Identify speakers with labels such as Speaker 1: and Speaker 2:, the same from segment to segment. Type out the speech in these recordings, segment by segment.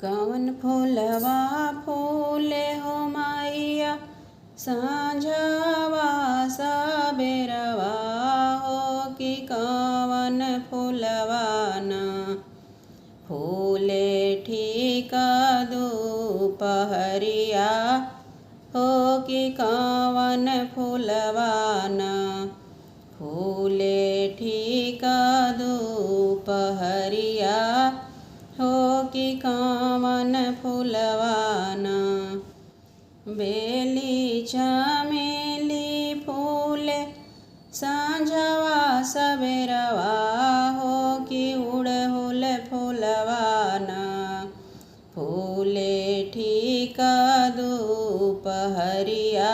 Speaker 1: कवन फूलवा फूले हो मैया साँझवा सबेरवा हो कि कवन फूलवा ना फूले ठीक दुपहरिया हो कि कवन फूलवा ना फूले ठीक दुपहरिया हो कि कवन फूलवा ना बेली चमेली फूले साँझवा सबेरवा हो कि उड़हुल फूलवा ना फूले ठीक दुपहरिया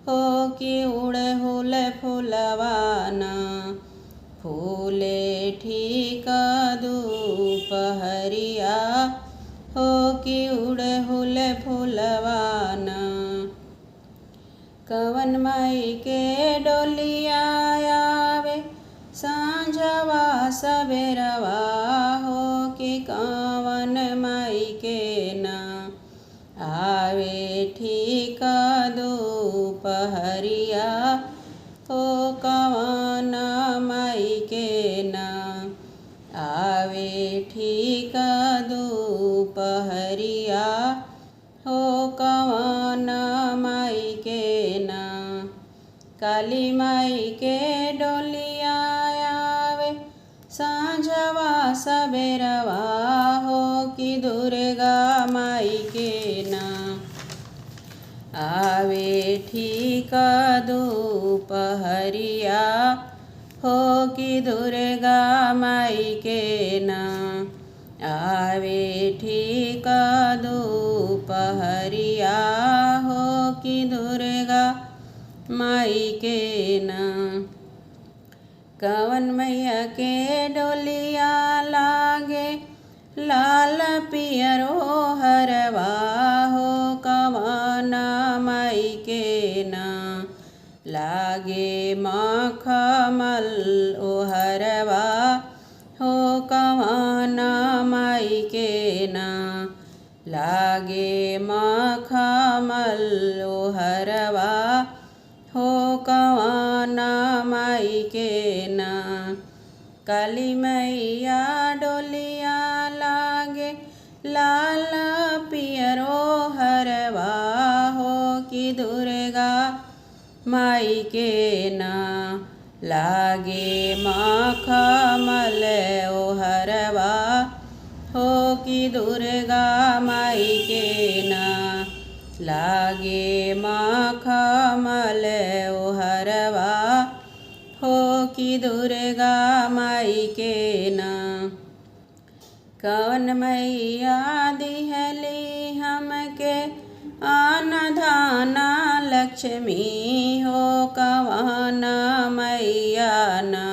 Speaker 1: हो कि उड़हुल फूलवा ना फूले ठीक दुपहरिया हो कि उड़हुल फूलवा ना कवन माई के डोलिया आवे साँझवा सबेरवा हो कि कवन माई के ना आवे ठीक दुपहरिया हो कवन माई के ना आवे ठीक दुपहरिया हो कवन माई के ना काली माई के डोलिया आवे साँझवा सबेरवा हो कि दुर्गा माई के ना आवे ठीक दुपहरिया हो कि दुर्गा माई के ना आवे ठीक दुपहरिया हो कि दुर्गा माई के ना कवन मैया के डोलिया लागे लाल पियरो हरवा हो कवन माई के ना लागे मखमल ओहरवा हो कवन माई के ना लागे मखमल ओहरवा हो कवन माई के ना काली मैया डोलिया लागे लाल पियरो हरवा हो कि दुर्गा माई के ना लागे मखमल ओहरवा हो कि दुर्गा माई के ना लागे मखमल ओहरवा हो कि दुर्गा माई के ना कवन मैया दिहली हमके अनधाना लक्ष्मी हो कवन मैया ना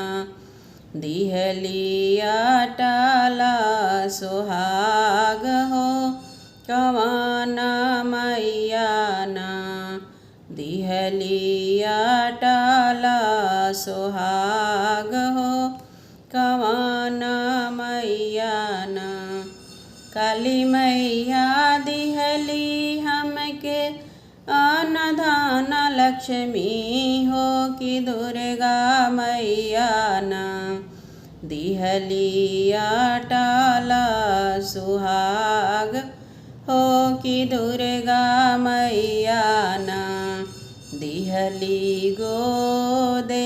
Speaker 1: दिहली अटला सुहाग हो कवन मैया ना दिहली अटला सुहाग हो कवन मैया ना काली मैया दिहली हमके अनधान लक्ष्मी हो कि दुर्गा मैया ना दिहली अटला सुहाग हो कि दुर्गा मैया ना दिहली गोदे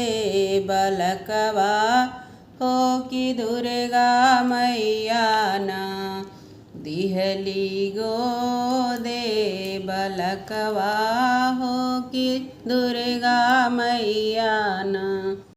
Speaker 1: बलकवा हो कि दुर्गा मैया ना दिहली गोदे बलकवा हो कि दुर्गा मैया ना।